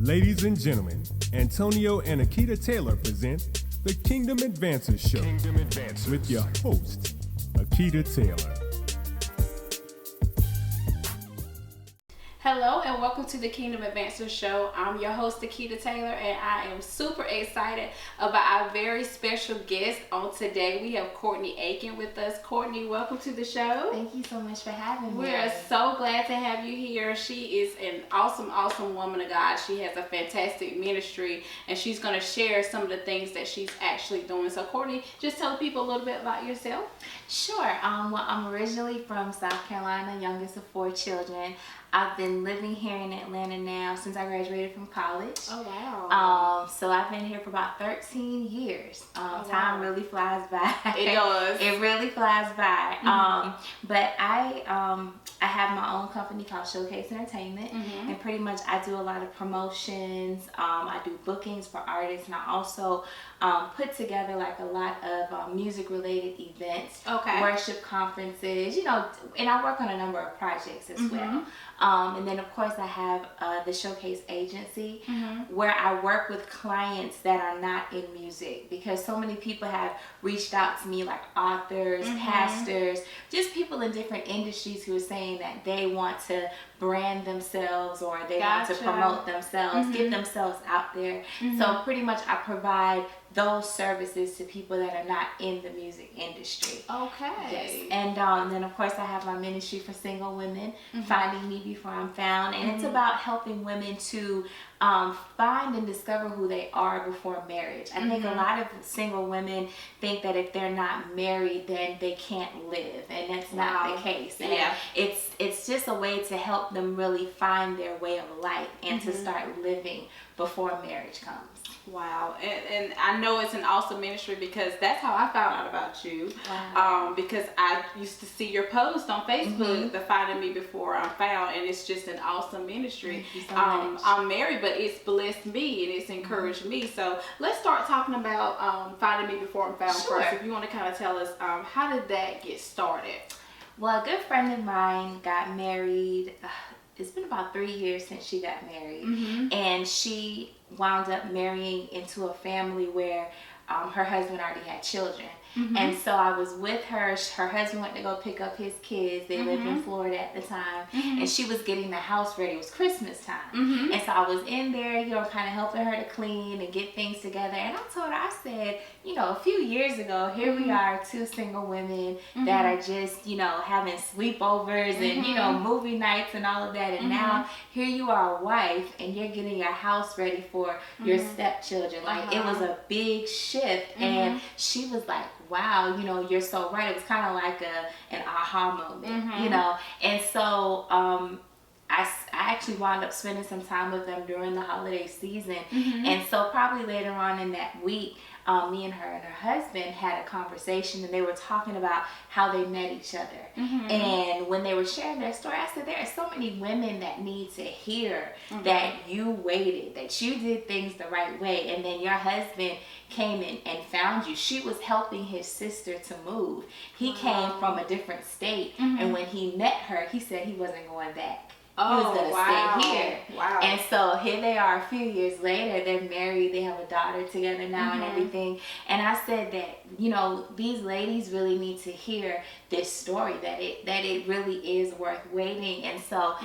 Ladies and gentlemen, Antonio and Akita Taylor present the Kingdom Advances Show with your host, Akita Taylor. Hello and welcome to the Kingdom Advances Show. I'm your host, Akita Taylor, and I am super excited about our very special guest on today. We have Courtney Aiken with us. Courtney, welcome to the show. Thank you so much for having me. We are so glad to have you here. She is an awesome woman of God. She has a fantastic ministry, and she's going to share some of the things that she's actually doing. So Courtney, just tell people a little bit about yourself. Sure. Well, I'm originally from South Carolina, youngest of 4 children. I've been living here in Atlanta now since I graduated from college. Oh, wow. So I've been here for about 13 years. Time really flies by. It does. It really flies by. Mm-hmm. But I have my own company called Showcase Entertainment, and pretty much I do a lot of promotions. I do bookings for artists, and I also put together like a lot of music-related events, worship conferences, and I work on a number of projects as well. And then of course I have the Showcase Agency, where I work with clients that are not in music, because so many people have reached out to me, like authors, pastors, just people in different industries who are saying that they want to brand themselves or they want to promote themselves, get themselves out there. So pretty much I provide those services to people that are not in the music industry. Okay. Yes. And then of course I have my ministry for single women, Finding Me Before I'm Found, and it's about helping women to find and discover who they are before marriage. I think a lot of single women think that if they're not married, then they can't live, and that's not the case. And it's just a way to help them really find their way of life and to start living before marriage comes. Wow, and I know it's an awesome ministry, because that's how I found out about you. Wow. Because I used to see your post on Facebook, the Finding Me Before I'm Found, and it's just an awesome ministry. Thank you so much. I'm married, but it's blessed me and it's encouraged me. So let's start talking about Finding Me Before I'm Found first. If you want to kind of tell us, how did that get started? Well, a good friend of mine got married. It's been about 3 years since she got married, and she wound up marrying into a family where her husband already had children. And so I was with her. Her husband went to go pick up his kids. They lived in Florida at the time, and she was getting the house ready. It was Christmas time, and so I was in there, kind of helping her to clean and get things together. And I told her, I said, a few years ago, here we are, 2 single women that are just, having sleepovers and movie nights and all of that. And now here you are, a wife, and you're getting your house ready for your stepchildren. Like it was a big shift, and she was like, wow, you're so right. It was kind of like an aha moment, And so I actually wound up spending some time with them during the holiday season. And so probably later on in that week, me and her husband had a conversation, and they were talking about how they met each other. And when they were sharing their story, I said, there are so many women that need to hear that you waited, that you did things the right way, and then your husband came in and found you. She was helping his sister to move. He came from a different state, and when he met her, he said he wasn't going back. He was going to stay here. Wow. And so here they are a few years later. They're married. They have a daughter together now and everything. And I said that, these ladies really need to hear this story, that it really is worth waiting. And so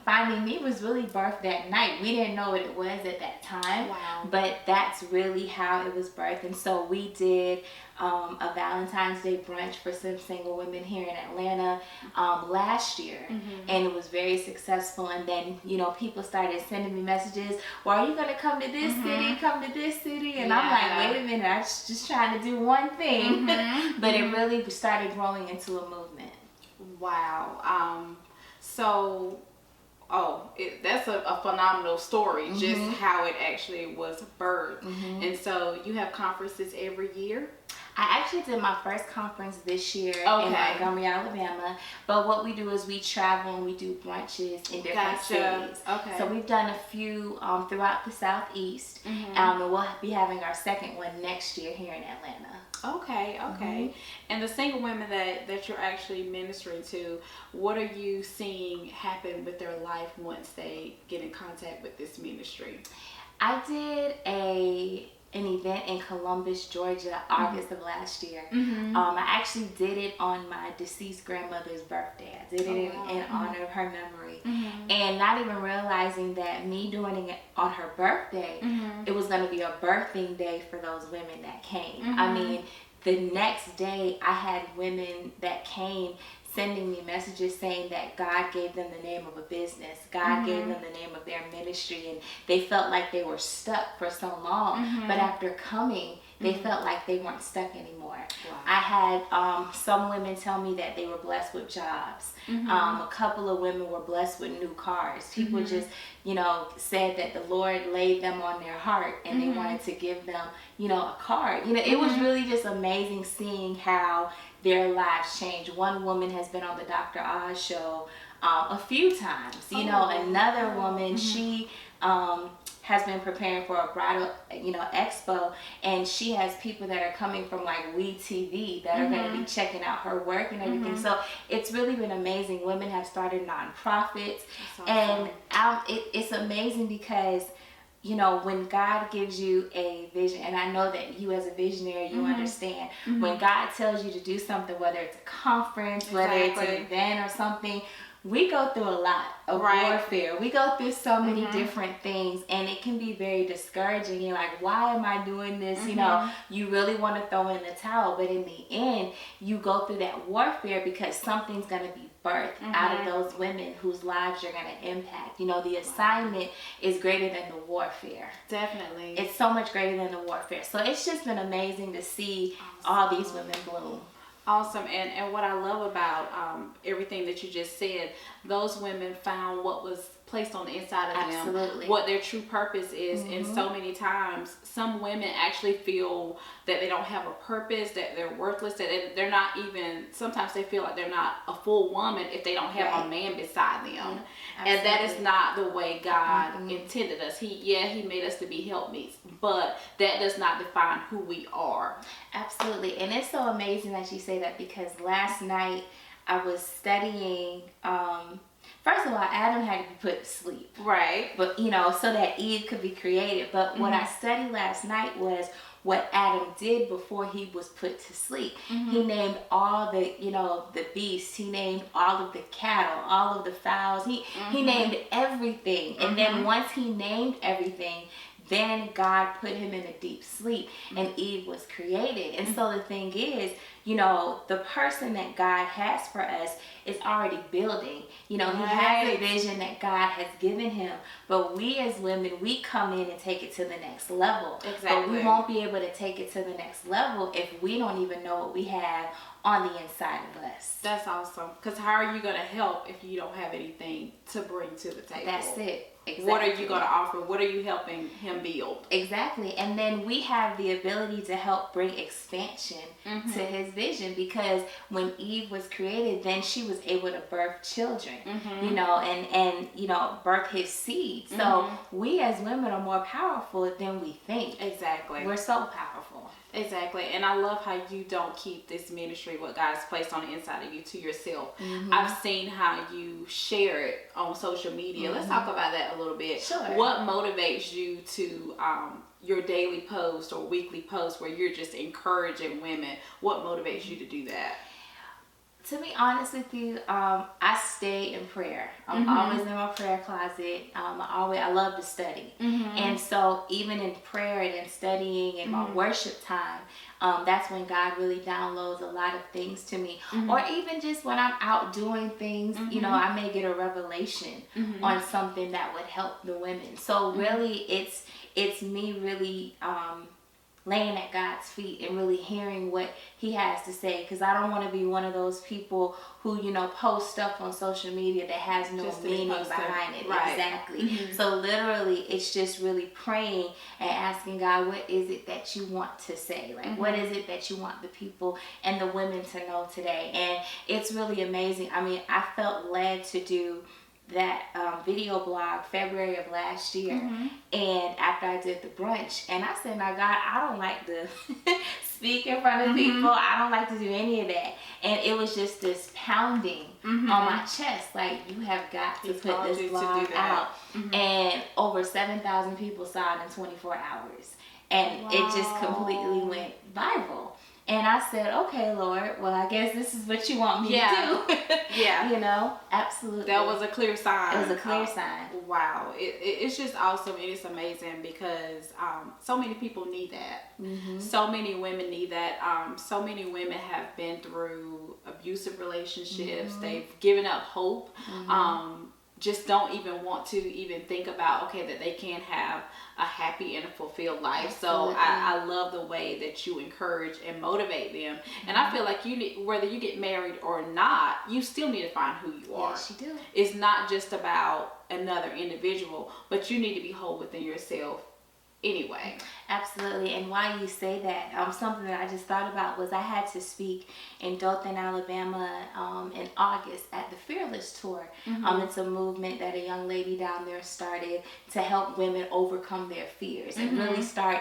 Finding Me was really birthed that night. We didn't know what it was at that time, but that's really how it was birthed. And so we did a Valentine's Day brunch for some single women here in Atlanta last year, and it was very successful. And then people started sending me messages, well, are you going to come to this city, come to this city? And I'm like, wait a minute, I was just trying to do one thing. But it really started growing into a movement. Wow. That's a phenomenal story, just how it actually was birthed. And so you have conferences every year? I actually did my first conference this year in Okay. Montgomery, Alabama. But what we do is we travel and we do brunches in different cities. Okay. So we've done a few throughout the Southeast. And we'll be having our second one next year here in Atlanta. Okay. And the single women that you're actually ministering to, what are you seeing happen with their life once they get in contact with this ministry? I did an event in Columbus, Georgia, August of last year. I actually did it on my deceased grandmother's birthday. I did it in honor of her memory. And not even realizing that me doing it on her birthday, it was going to be a birthing day for those women that came. I mean, the next day I had women that came sending me messages saying that God gave them the name of a business. God gave them the name of their ministry, and they felt like they were stuck for so long. But after coming, they felt like they weren't stuck anymore. Wow. I had some women tell me that they were blessed with jobs. A couple of women were blessed with new cars. People just, said that the Lord laid them on their heart and they wanted to give them, a car. It was really just amazing seeing how their lives change. One woman has been on the Dr. Oz show a few times. Another woman, she has been preparing for a bridal, expo, and she has people that are coming from like WeTV that are going to be checking out her work and everything. So it's really been amazing. Women have started nonprofits, and it's amazing because when God gives you a vision, and I know that you as a visionary, you understand, when God tells you to do something, whether it's a conference, whether it's an event or something, we go through a lot of warfare. We go through so many different things, and it can be very discouraging. You're like, why am I doing this? You really want to throw in the towel, but in the end, you go through that warfare because something's going to be birthed out of those women whose lives you're going to impact. The assignment is greater than the warfare. Definitely. It's so much greater than the warfare. So it's just been amazing to see all these women bloom. Awesome. And what I love about everything that you just said, those women found what was placed on the inside of them, what their true purpose is. And so many times some women actually feel that they don't have a purpose, that they're worthless, that they're not even, sometimes they feel like they're not a full woman if they don't have a man beside them. And that is not the way God intended us. He made us to be helpmeets, but that does not define who we are. Absolutely. And it's so amazing that you say that, because last night I was studying, first of all, Adam had to be put to sleep. Right. But, so that Eve could be created. But what I studied last night was what Adam did before he was put to sleep. He named all the, the beasts. He named all of the cattle, all of the fowls. He named everything. And then once he named everything, then God put him in a deep sleep, and Eve was created. And so the thing is, the person that God has for us is already building. He has a vision that God has given him, but we as women, we come in and take it to the next level. Exactly. But we won't be able to take it to the next level if we don't even know what we have on the inside of us. That's awesome. Because how are you going to help if you don't have anything to bring to the table? That's it. Exactly. What are you going to offer? What are you helping him build? Exactly. And then we have the ability to help bring expansion to his vision, because when Eve was created, then she was able to birth children, and birth his seed. So we as women are more powerful than we think. Exactly. We're so powerful. Exactly. And I love how you don't keep this ministry, what God has placed on the inside of you, to yourself. I've seen how you share it on social media. Let's talk about that a little bit. Sure. What motivates you to your daily post or weekly post where you're just encouraging women? What motivates you to do that? To be honest with you, I stay in prayer. I'm always in my prayer closet. I love to study. And so even in prayer and in studying and my worship time, that's when God really downloads a lot of things to me. Or even just when I'm out doing things, I may get a revelation on something that would help the women. So really it's me really laying at God's feet and really hearing what he has to say, because I don't want to be one of those people who, you know, post stuff on social media that has no meaning behind it. Right. Exactly. So literally it's just really praying and asking God, what is it that you want to say? Like, what is it that you want the people and the women to know today? And it's really amazing. I mean, I felt led to do that video blog February of last year, and after I did the brunch, and I said, now God, I don't like to speak in front of people, I don't like to do any of that, and it was just this pounding on my chest, like, you have got to put this blog out, and over 7,000 people saw it in 24 hours, and it just completely went viral. And I said, okay, Lord, well, I guess this is what you want me to do. You know, absolutely. That was a clear sign. It was a clear sign. Wow. It's just awesome. It is amazing because so many people need that. So many women need that. So many women have been through abusive relationships. They've given up hope. Just don't even want to even think about, okay, that they can have a happy and a fulfilled life. Absolutely. So I love the way that you encourage and motivate them. And I feel like you need, whether you get married or not, you still need to find who you are. Yes, you do. It's not just about another individual, but you need to be whole within yourself anyway. Absolutely. And why you say that, something that I just thought about was I had to speak in Dothan, Alabama in August at the Fearless Tour. It's a movement that a young lady down there started to help women overcome their fears and really start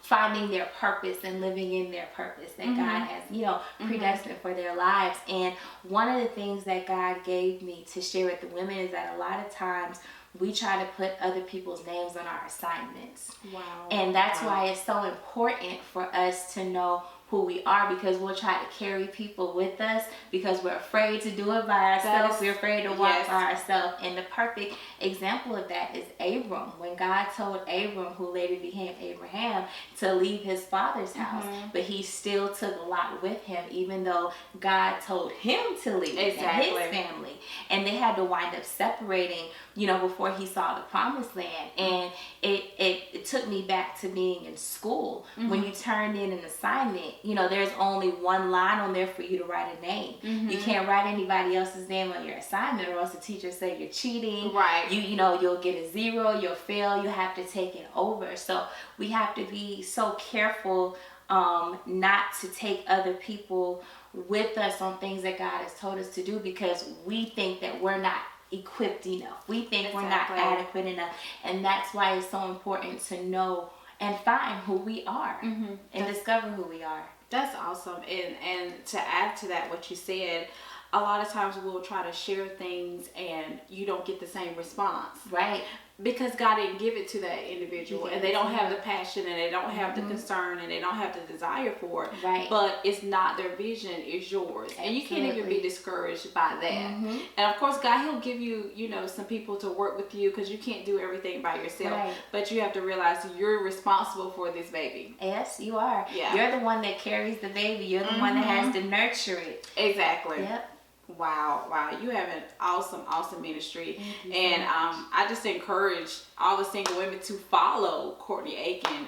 finding their purpose and living in their purpose that God has, you know, predestined for their lives. And one of the things that God gave me to share with the women is that a lot of times we try to put other people's names on our assignments. Wow. And that's why it's so important for us to know who we are, because we'll try to carry people with us because we're afraid to do it by ourselves. We're afraid to walk by ourselves. And the perfect example of that is Abram. When God told Abram, who later became Abraham, to leave his father's house, but he still took Lot with him, even though God told him to leave and his family. And they had to wind up separating, you know, before he saw the promised land. And it took me back to being in school. When you turned in an assignment, you know, there's only one line on there for you to write a name. You can't write anybody else's name on your assignment, or else the teacher say you're cheating. Right. You know, you'll get a 0, you'll fail, you have to take it over. So we have to be so careful not to take other people with us on things that God has told us to do, because we think that we're not equipped enough. We think we're not adequate enough. And that's why it's so important to know and find who we are and discover who we are. That's awesome. And to add to that, what you said, a lot of times we'll try to share things and you don't get the same response. Right. Because God didn't give it to that individual, and they don't have the passion, and they don't have the concern, and they don't have the desire for it. Right. But it's not their vision, it's yours. Absolutely. And you can't even be discouraged by that. And of course, God, he'll give you, you know, some people to work with you, because you can't do everything by yourself. Right. But you have to realize you're responsible for this baby. Yes, you are. Yeah. You're the one that carries the baby. You're the one that has to nurture it. Exactly. Yep. Wow, you have an awesome ministry. And I just encourage all the single women to follow Courtney Aiken.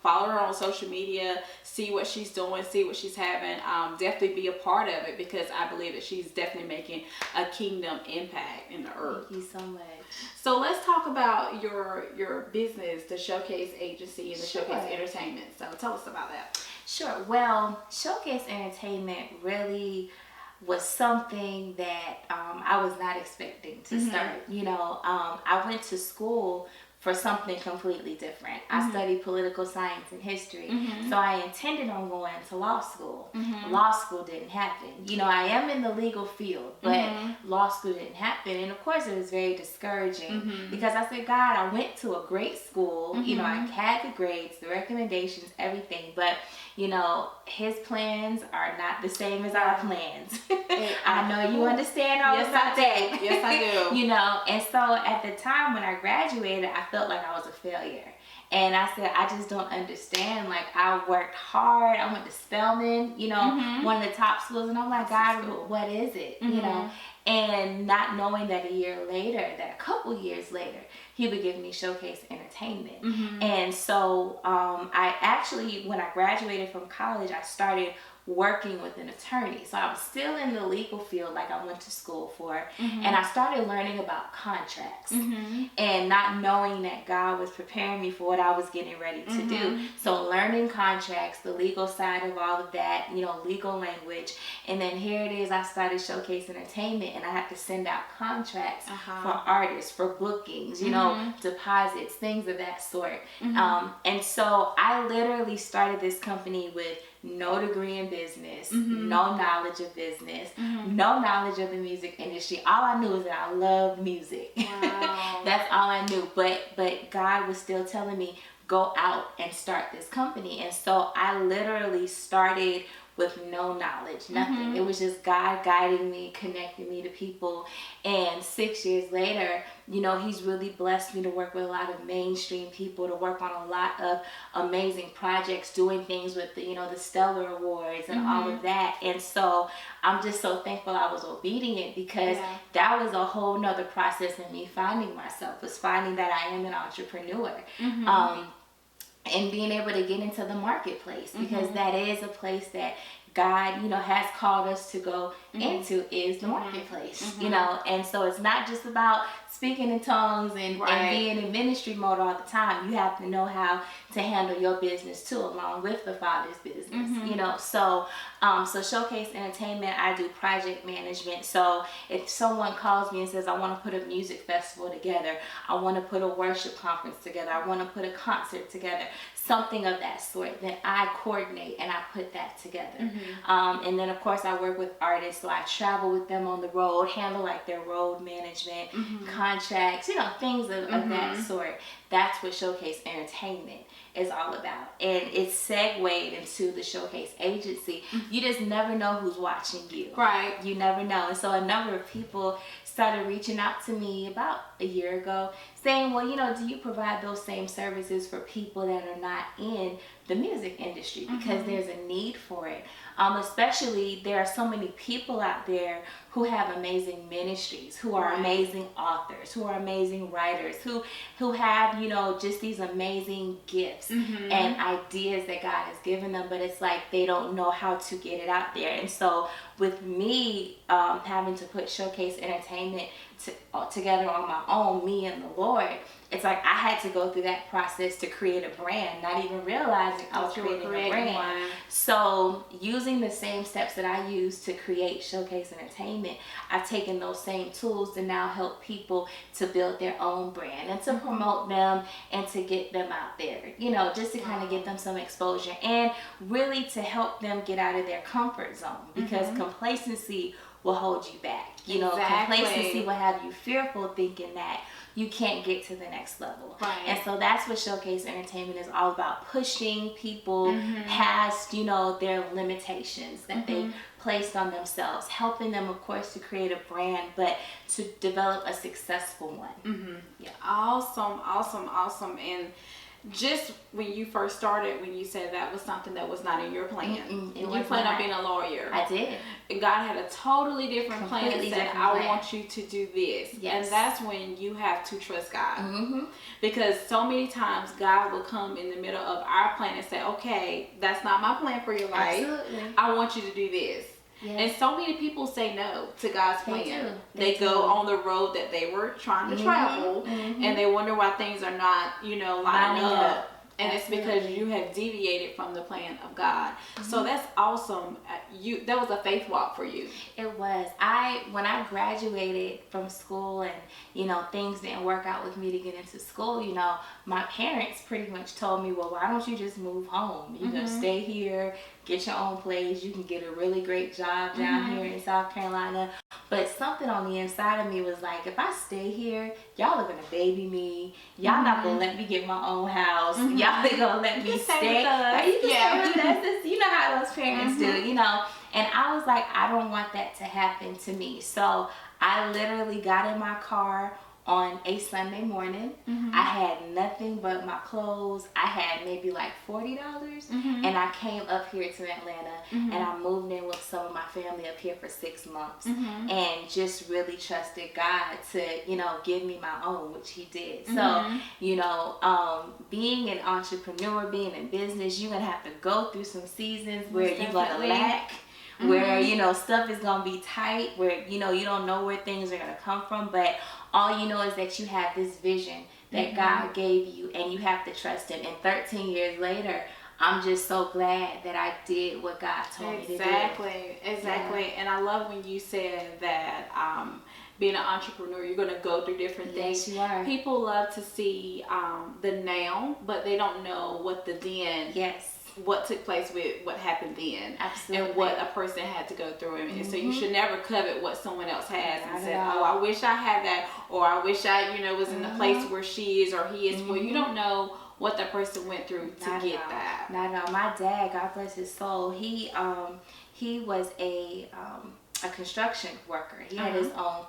Follow her on social media, see what she's doing, see what she's having. Definitely be a part of it, because I believe that she's definitely making a kingdom impact in the earth. Thank you so much. So let's talk about your business, the Showcase Agency and the Showcase Entertainment. So tell us about that. Sure. Well, Showcase Entertainment really was something that I was not expecting to start. You know, I went to school for something completely different. I studied political science and history, so I intended on going to law school. Law school didn't happen. You know, I am in the legal field, but law school didn't happen, and of course it was very discouraging, because I said, God, I went to a great school, you know, I had the grades, the recommendations, everything, but you know, his plans are not the same as our plans. I know you understand all about that. Yes, I do. You know, and so at the time when I graduated, I felt like I was a failure. And I said, I just don't understand. Like, I worked hard. I went to Spelman, you know, one of the top schools. And I'm like, God, what is it? You know, and not knowing that a couple years later, he would give me Showcase Entertainment. And so I actually, when I graduated from college, I started working with an attorney. So I was still in the legal field like I went to school for. And I started learning about contracts and not knowing that God was preparing me for what I was getting ready to do. So learning contracts, the legal side of all of that, you know, legal language. And then here it is, I started Showcase Entertainment, and I had to send out contracts for artists, for bookings, you know, deposits, things of that sort. And so I literally started this company with no degree in business, no knowledge of business, no knowledge of the music industry. All I knew is that I love music. Wow. That's all I knew. But God was still telling me, go out and start this company. And so I literally started with no knowledge, nothing. It was just God guiding me, connecting me to people. And 6 years later, you know, he's really blessed me to work with a lot of mainstream people, to work on a lot of amazing projects, doing things with the, you know, the Stellar Awards and all of that. And so I'm just so thankful I was obedient, because that was a whole nother process in me finding myself, was finding that I am an entrepreneur. And being able to get into the marketplace, because that is a place that God, you know, has called us to go into, is the marketplace, you know. And so it's not just about speaking in tongues and being in ministry mode all the time. You have to know how to handle your business too, along with the Father's business, you know. So so Showcase Entertainment, I do project management. So if someone calls me and says, I want to put a music festival together, I want to put a worship conference together, I want to put a concert together, something of that sort, then I coordinate and I put that together. And then of course I work with artists, so I travel with them on the road, handle like their road management, contracts, you know, things of that sort. That's what Showcase Entertainment is all about. And it's segued into the Showcase Agency. You just never know who's watching you. Right. You never know. And so a number of people started reaching out to me about a year ago saying, well, you know, do you provide those same services for people that are not in the music industry? Because there's a need for it. Especially there are so many people out there who have amazing ministries, who are amazing authors, who are amazing writers, who have, you know, just these amazing gifts and ideas that God has given them, but it's like they don't know how to get it out there. And so with me having to put Showcase Entertainment together on my own, me and the Lord, it's like I had to go through that process to create a brand, not even realizing I was creating a brand. So using the same steps that I used to create Showcase Entertainment, I've taken those same tools to now help people to build their own brand and to promote them and to get them out there, you know, just to kind of get them some exposure and really to help them get out of their comfort zone, because complacency will hold you back. You know, complacency will have you fearful, thinking that you can't get to the next level. And so that's what Showcase Entertainment is all about, pushing people past, you know, their limitations that they placed on themselves, helping them, of course, to create a brand, but to develop a successful one. Awesome. And just when you first started, when you said that was something that was not in your plan, and you planned on being a lawyer. I did. And God had a totally different plan and said, I want you to do this. And that's when you have to trust God. Because so many times God will come in the middle of our plan and say, okay, that's not my plan for your life. I want you to do this. And so many people say no to God's plan. They go on the road that they were trying to travel, and they wonder why things are not, you know, lining up. And it's because you have deviated from the plan of God. So that's awesome. That was a faith walk for you. It was. When I graduated from school and, you know, things didn't work out with me to get into school, you know, my parents pretty much told me, well, why don't you just move home? You can stay here, get your own place. You can get a really great job down here in South Carolina. But something on the inside of me was like, if I stay here, y'all are going to baby me. Y'all not going to let me get my own house. Y'all are going to let me stay. Like, you can stay with us. You know how those parents do, you know. And I was like, I don't want that to happen to me. So I literally got in my car on a Sunday morning. I had nothing but my clothes. I had maybe like $40, and I came up here to Atlanta, and I moved in with some of my family up here for 6 months, and just really trusted God to, you know, give me my own, which He did. So, you know, being an entrepreneur, being in business, you're gonna have to go through some seasons where you're gonna lack, where, you know, stuff is gonna be tight, where, you know, you don't know where things are gonna come from, but all you know is that you have this vision that God gave you, and you have to trust Him. And 13 years later, I'm just so glad that I did what God told me to do. Exactly. Yeah. And I love when you said that being an entrepreneur, you're going to go through different things. Yes, you are. People love to see the now, but they don't know what the then. Yes. What took place with what happened then. Absolutely. And what a person had to go through. And so you should never covet what someone else has and say, oh, I wish I had that, or I wish I, you know, was in the place where she is or he is. Well, you don't know what that person went through to get that. Not at all. My dad, God bless his soul, he was a construction worker. He had his own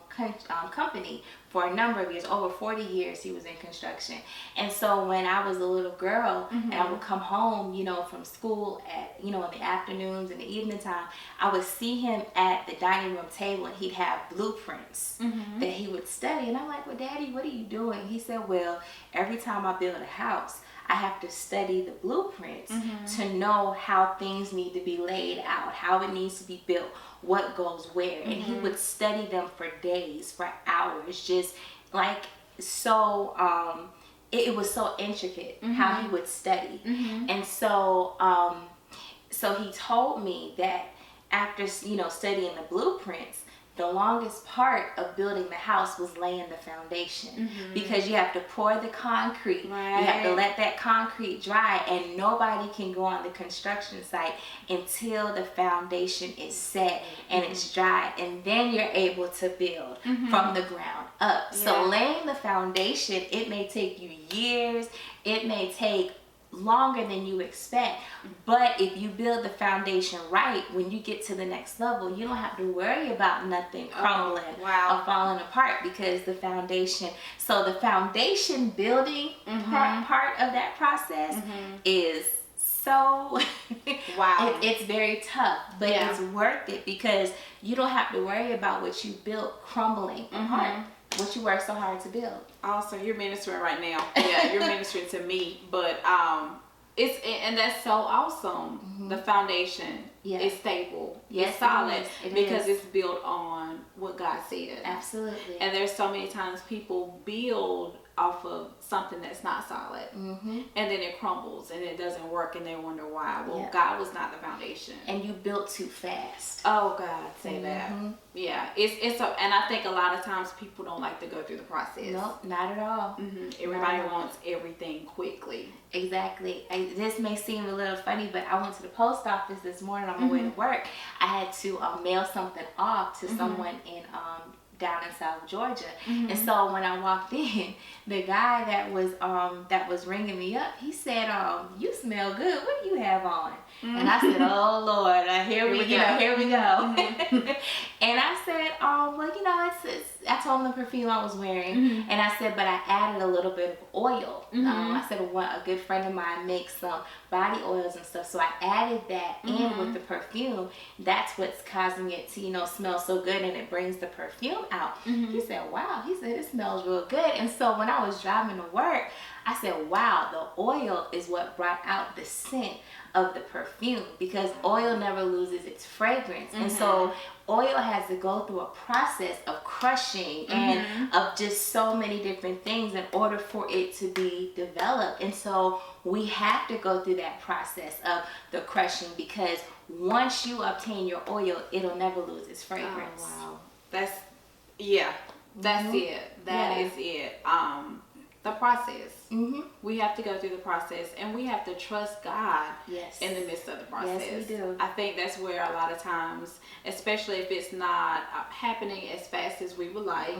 company for a number of years, over 40 years he was in construction. And so when I was a little girl and I would come home, you know, from school at, you know, in the afternoons and the evening time, I would see him at the dining room table, and he'd have blueprints that he would study. And I'm like, well, Daddy, what are you doing? He said, well, every time I build a house, I have to study the blueprints to know how things need to be laid out, how it needs to be built, what goes where. And he would study them for days, for hours, just like so it was so intricate how he would study. And so so he told me that after, you know, studying the blueprints, the longest part of building the house was laying the foundation, because you have to pour the concrete, you have to let that concrete dry, and nobody can go on the construction site until the foundation is set and it's dry, and then you're able to build from the ground up. So laying the foundation, it may take you years, it may take longer than you expect, but if you build the foundation right, when you get to the next level, you don't have to worry about nothing crumbling or falling apart, because the foundation, so the foundation building part of that process is so it's very tough, but it's worth it, because you don't have to worry about what you built crumbling apart, what you worked so hard to build. Also, you're ministering right now. Yeah, you're ministering to me, but and that's so awesome. The foundation is stable. It's solid, because it's built on what God said. Absolutely. And there's so many times people build off of something that's not solid, and then it crumbles and it doesn't work, and they wonder why. Well, God was not the foundation, and you built too fast. Oh God, say that. Yeah, it's and I think a lot of times people don't like to go through the process. Nope, not at all. Everybody wants everything quickly. Exactly. This may seem a little funny, but I went to the post office this morning on my way to work. I had to mail something off to someone in down in South Georgia, and so when I walked in, the guy that was ringing me up, he said, "You smell good. What do you have on?" And I said, "Oh Lord, here we go." And I said, "Well, you know, it's." I told him the perfume I was wearing, and I said, "But I added a little bit of oil." I said, a good friend of mine makes some body oils and stuff, so I added that in with the perfume. That's what's causing it to, you know, smell so good, and it brings the perfume out. He said, "Wow," he said, "it smells real good." And so when I was driving to work, I said, "Wow, the oil is what brought out the scent of the perfume," because oil never loses its fragrance. And so oil has to go through a process of crushing and of just so many different things in order for it to be developed. And so we have to go through that process of the crushing, because once you obtain your oil, it'll never lose its fragrance. Oh, wow. That's it. That is it. The process. We have to go through the process, and we have to trust God in the midst of the process. Yes, we do. I think that's where a lot of times, especially if it's not happening as fast as we would like,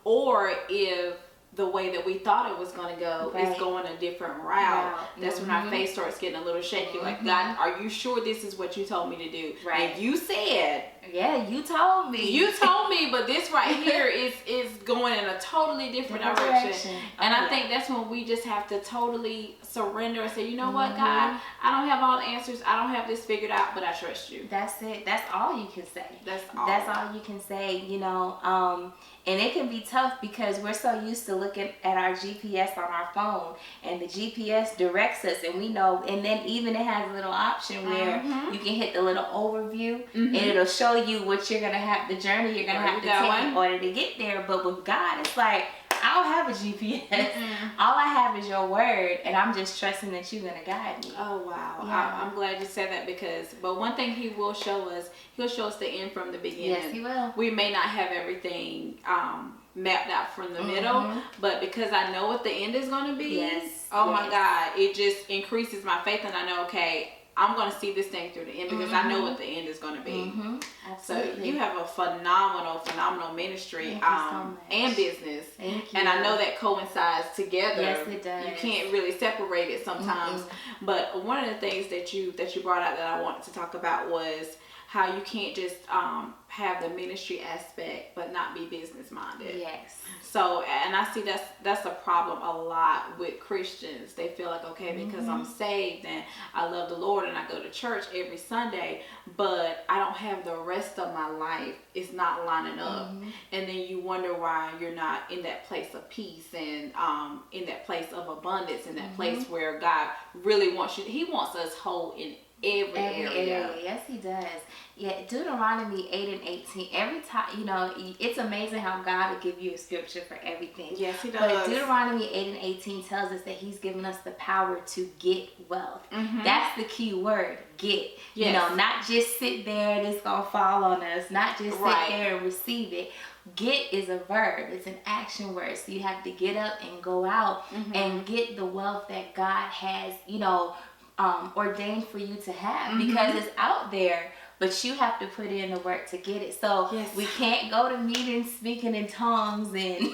or if the way that we thought it was going to go is going a different route. That's when our faith starts getting a little shaky. Like, God, are you sure this is what you told me to do? If you said, Yeah, you told me. You told me, but this right here is going in a totally different direction. And I think that's when we just have to totally surrender and say, you know what, God, I don't have all the answers. I don't have this figured out, but I trust you. That's it. That's all you can say. That's all. That's all you can say, you know. And it can be tough because we're so used to looking at our GPS on our phone, and the GPS directs us, and we know, and then even it has a little option where you can hit the little overview and it'll show you what you're gonna have, the journey you're gonna have to take in order to get there. But with God, it's like, I don't have a GPS. All I have is your word, and I'm just trusting that you're gonna guide me. Oh wow! Yeah. I'm glad you said that, but one thing He will show us, He'll show us the end from the beginning. Yes, He will. We may not have everything mapped out from the middle, but because I know what the end is going to be, my God, it just increases my faith, and I know, okay, I'm going to see this thing through the end because I know what the end is going to be. Absolutely. So you have a phenomenal ministry and business. Thank you. And I know that coincides together. Yes, it does. You can't really separate it sometimes. But one of the things that you brought out that I wanted to talk about was how you can't just have the ministry aspect but not be business minded. Yes. So, and I see that's a problem a lot with Christians. They feel like, okay, because I'm saved and I love the Lord and I go to church every Sunday, but I don't have the rest of my life. It's not lining up. And then you wonder why you're not in that place of peace and in that place of abundance, in that place where God really wants you. He wants us whole in every area. Yes, He does. Yeah, Deuteronomy 8 and 18. Every time, you know, it's amazing how God will give you a scripture for everything. Yes, He does. But Deuteronomy 8 and 18 tells us that He's given us the power to get wealth. That's the key word, get. You know, not just sit there and it's going to fall on us. Not just sit there and receive it. Get is a verb. It's an action word. So you have to get up and go out and get the wealth that God has, you know, ordained for you to have, because it's out there, but you have to put in the work to get it. So we can't go to meetings speaking in tongues and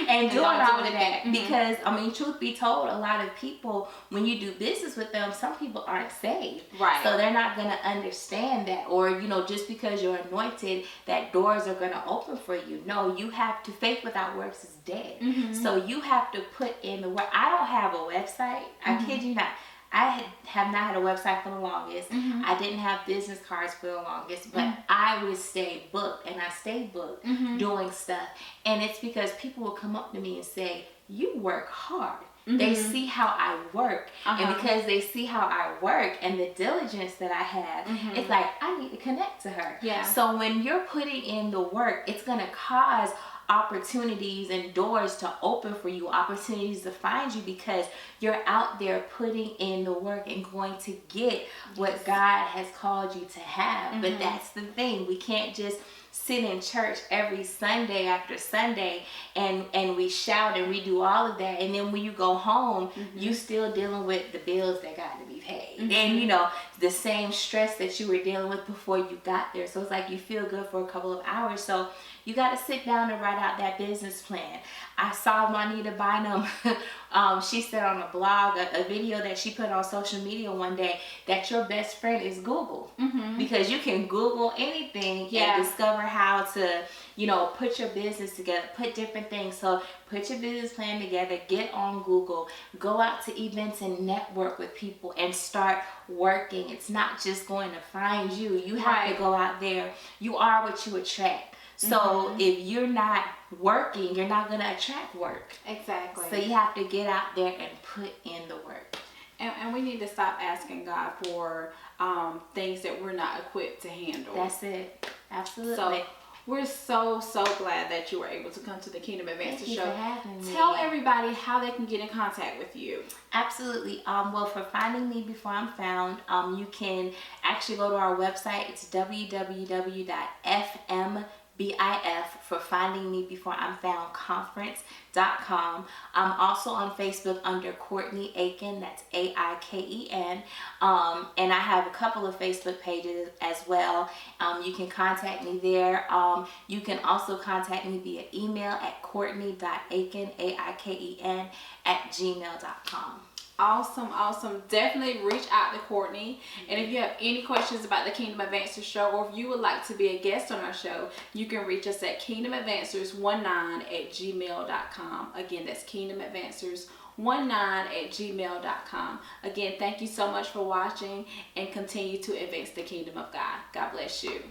and doing all of that, because I mean, truth be told, a lot of people, when you do business with them, some people aren't saved, so they're not going to understand that. Or, you know, just because you're anointed, that doors are going to open for you. No, you have to. Faith without works is dead. So you have to put in the work. I don't have a website. I kid you not. I have not had a website for the longest. I didn't have business cards for the longest, but I would stay booked, and I stayed booked doing stuff. And it's because people will come up to me and say, you work hard. They see how I work, and because they see how I work and the diligence that I have, it's like, I need to connect to her. So when you're putting in the work, it's going to cause opportunities and doors to open for you, opportunities to find you, because you're out there putting in the work and going to get what God has called you to have. But that's the thing, we can't just sit in church every Sunday after Sunday and we shout and we do all of that, and then when you go home, you still dealing with the bills that got to be paid, and you know, the same stress that you were dealing with before you got there. So it's like you feel good for a couple of hours, so you got to sit down and write out that business plan. I saw Juanita Bynum, she said on a blog, a video that she put on social media one day, that your best friend is Google. Because you can Google anything and discover how to, you know, put your business together, put different things. So put your business plan together, get on Google, go out to events and network with people and start working. It's not just going to find you. You have to go out there. You are what you attract. So if you're not working, you're not going to attract work. Exactly. So you have to get out there and put in the work. And we need to stop asking God for things that we're not equipped to handle. That's it. Absolutely. So we're so glad that you were able to come to the Kingdom Advances Show. Thank you for having me. Tell everybody how they can get in contact with you. Absolutely. Well, for finding me before I'm found, you can actually go to our website. It's www.fmbif for Finding Me Before I'm Found conference.com. I'm also on Facebook under Courtney Aiken. That's Aiken. And I have a couple of Facebook pages as well. You can contact me there. You can also contact me via email at courtney.aiken, Aiken, @gmail.com. Awesome. Definitely reach out to Courtney. And if you have any questions about the Kingdom Advancers show, or if you would like to be a guest on our show, you can reach us at kingdomadvancers19@gmail.com. Again, that's kingdomadvancers19@gmail.com. Again, thank you so much for watching, and continue to advance the kingdom of God. God bless you.